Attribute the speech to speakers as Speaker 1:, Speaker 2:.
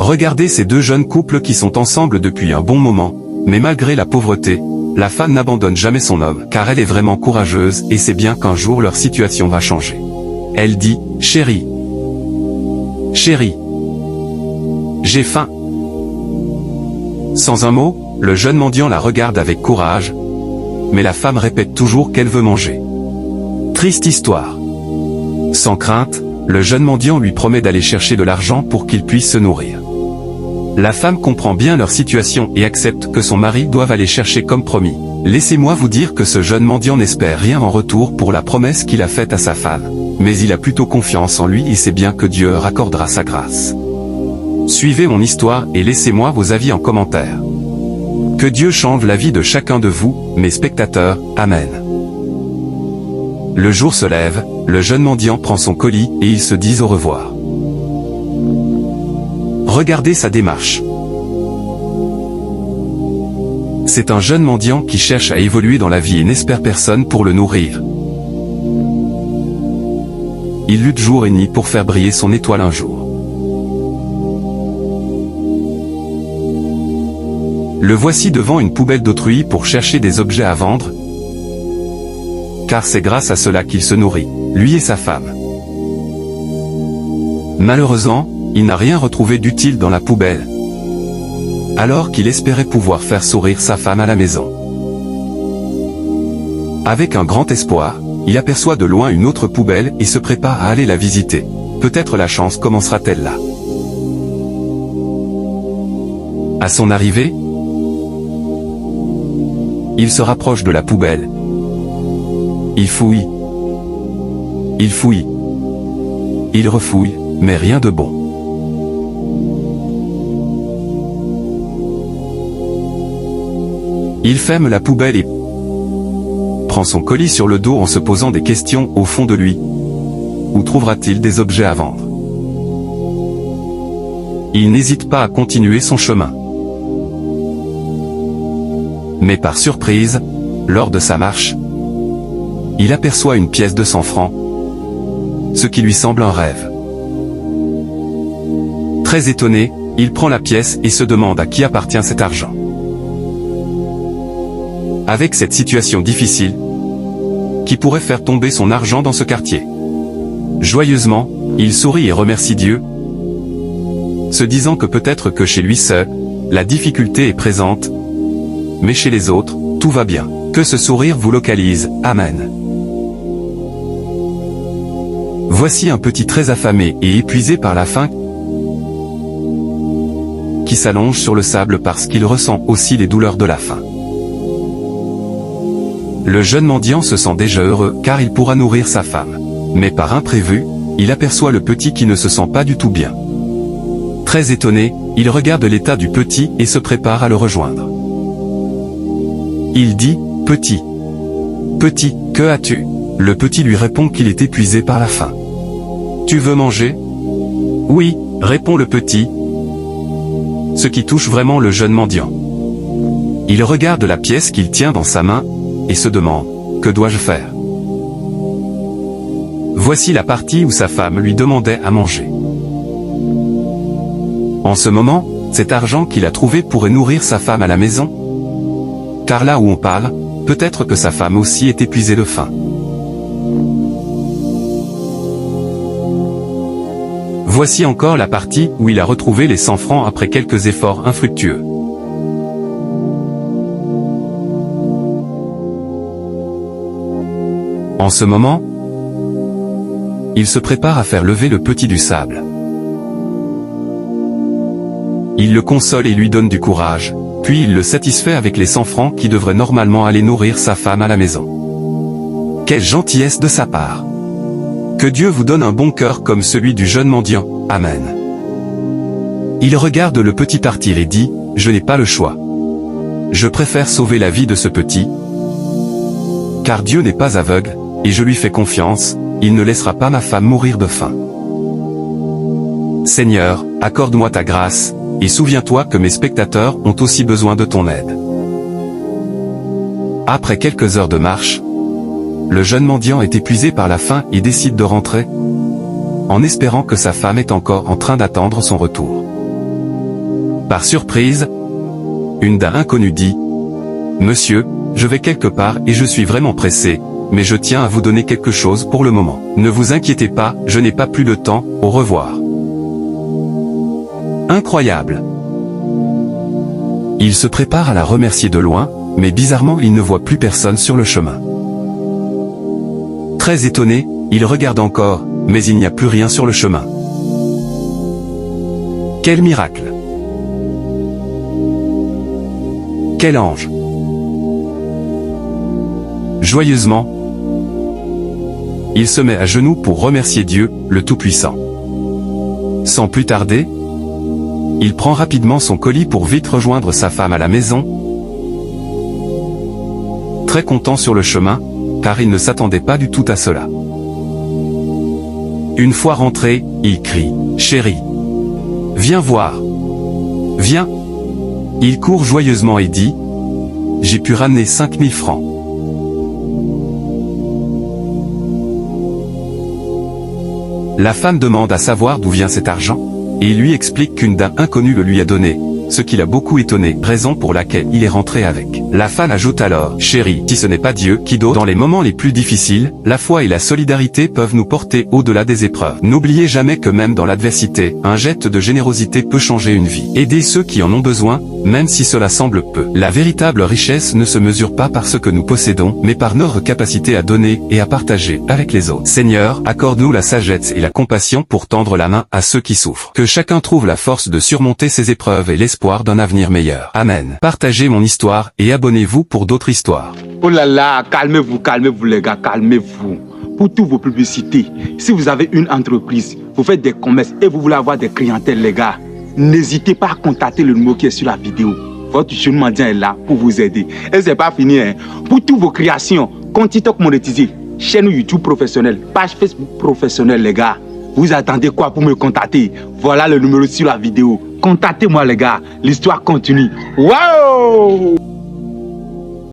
Speaker 1: Regardez ces deux jeunes couples qui sont ensemble depuis un bon moment, mais malgré la pauvreté, la femme n'abandonne jamais son homme, car elle est vraiment courageuse et sait bien qu'un jour leur situation va changer. Elle dit, « Chérie, chérie, j'ai faim. » Sans un mot, le jeune mendiant la regarde avec courage, mais la femme répète toujours qu'elle veut manger. Triste histoire. Sans crainte, le jeune mendiant lui promet d'aller chercher de l'argent pour qu'il puisse se nourrir. La femme comprend bien leur situation et accepte que son mari doive aller chercher comme promis. Laissez-moi vous dire que ce jeune mendiant n'espère rien en retour pour la promesse qu'il a faite à sa femme, mais il a plutôt confiance en lui et sait bien que Dieu raccordera sa grâce. Suivez mon histoire et laissez-moi vos avis en commentaire. Que Dieu change la vie de chacun de vous, mes spectateurs, Amen. Le jour se lève, le jeune mendiant prend son colis et ils se disent au revoir. Regardez sa démarche. C'est un jeune mendiant qui cherche à évoluer dans la vie et n'espère personne pour le nourrir. Il lutte jour et nuit pour faire briller son étoile un jour. Le voici devant une poubelle d'autrui pour chercher des objets à vendre, car c'est grâce à cela qu'il se nourrit, lui et sa femme. Malheureusement, il n'a rien retrouvé d'utile dans la poubelle, alors qu'il espérait pouvoir faire sourire sa femme à la maison. Avec un grand espoir, il aperçoit de loin une autre poubelle et se prépare à aller la visiter. Peut-être la chance commencera-t-elle là. À son arrivée, il se rapproche de la poubelle. Il fouille. Il fouille. Il refouille, mais rien de bon. Il ferme la poubelle et prend son colis sur le dos en se posant des questions au fond de lui. Où trouvera-t-il des objets à vendre? Il n'hésite pas à continuer son chemin. Mais par surprise, lors de sa marche, il aperçoit une pièce de 100 francs, ce qui lui semble un rêve. Très étonné, il prend la pièce et se demande à qui appartient cet argent. Avec cette situation difficile, qui pourrait faire tomber son argent dans ce quartier? Joyeusement, il sourit et remercie Dieu, se disant que peut-être que chez lui seul, la difficulté est présente, mais chez les autres, tout va bien. Que ce sourire vous localise, Amen. Voici un petit très affamé et épuisé par la faim, qui s'allonge sur le sable parce qu'il ressent aussi les douleurs de la faim. Le jeune mendiant se sent déjà heureux car il pourra nourrir sa femme. Mais par imprévu, il aperçoit le petit qui ne se sent pas du tout bien. Très étonné, il regarde l'état du petit et se prépare à le rejoindre. Il dit, « Petit, petit, que as-tu » Le petit lui répond qu'il est épuisé par la faim. « Tu veux manger ?»« Oui, » répond le petit, ce qui touche vraiment le jeune mendiant. Il regarde la pièce qu'il tient dans sa main, et se demande, « Que dois-je faire ?» Voici la partie où sa femme lui demandait à manger. En ce moment, cet argent qu'il a trouvé pourrait nourrir sa femme à la maison, car là où on parle, peut-être que sa femme aussi est épuisée de faim. Voici encore la partie où il a retrouvé les 100 francs après quelques efforts infructueux. En ce moment, il se prépare à faire lever le petit du sable. Il le console et lui donne du courage, puis il le satisfait avec les 100 francs qui devraient normalement aller nourrir sa femme à la maison. Quelle gentillesse de sa part! Que Dieu vous donne un bon cœur comme celui du jeune mendiant, Amen. Il regarde le petit partir et dit, « Je n'ai pas le choix. Je préfère sauver la vie de ce petit, car Dieu n'est pas aveugle, et je lui fais confiance, il ne laissera pas ma femme mourir de faim. Seigneur, accorde-moi ta grâce, et souviens-toi que mes spectateurs ont aussi besoin de ton aide. » Après quelques heures de marche, le jeune mendiant est épuisé par la faim et décide de rentrer, en espérant que sa femme est encore en train d'attendre son retour. Par surprise, une dame inconnue dit « Monsieur, je vais quelque part et je suis vraiment pressé, mais je tiens à vous donner quelque chose pour le moment. Ne vous inquiétez pas, je n'ai pas plus de temps, au revoir. » Incroyable. Il se prépare à la remercier de loin, mais bizarrement il ne voit plus personne sur le chemin. Très étonné, il regarde encore, mais il n'y a plus rien sur le chemin. Quel miracle! Quel ange! Joyeusement, il se met à genoux pour remercier Dieu, le Tout-Puissant. Sans plus tarder, il prend rapidement son colis pour vite rejoindre sa femme à la maison, très content sur le chemin, car il ne s'attendait pas du tout à cela. Une fois rentré, il crie « Chérie, viens voir. Viens !» Il court joyeusement et dit « J'ai pu ramener 5000 francs. » La femme demande à savoir d'où vient cet argent, et il lui explique qu'une dame inconnue le lui a donné, ce qui l'a beaucoup étonné, raison pour laquelle il est rentré avec. La femme ajoute alors « Chérie, si ce n'est pas Dieu qui donne dans les moments les plus difficiles, la foi et la solidarité peuvent nous porter au-delà des épreuves. N'oubliez jamais que même dans l'adversité, un geste de générosité peut changer une vie. Aidez ceux qui en ont besoin, même si cela semble peu. La véritable richesse ne se mesure pas par ce que nous possédons, mais par notre capacité à donner et à partager avec les autres. Seigneur, accorde-nous la sagesse et la compassion pour tendre la main à ceux qui souffrent. Que chacun trouve la force de surmonter ces épreuves et l'espoir d'un avenir meilleur. Amen. Partagez mon histoire et abonnez-vous pour d'autres histoires.
Speaker 2: Oh là là, calmez-vous les gars, calmez-vous. Pour toutes vos publicités, si vous avez une entreprise, vous faites des commerces et vous voulez avoir des clientèles les gars, n'hésitez pas à contacter le numéro qui est sur la vidéo. Votre jeune mendiant est là pour vous aider. Et c'est pas fini hein. Pour toutes vos créations, compte TikTok monétisé, chaîne YouTube professionnelle, page Facebook professionnelle les gars. Vous attendez quoi pour me contacter? Voilà le numéro sur la vidéo. Contactez-moi les gars, l'histoire continue. Waouh!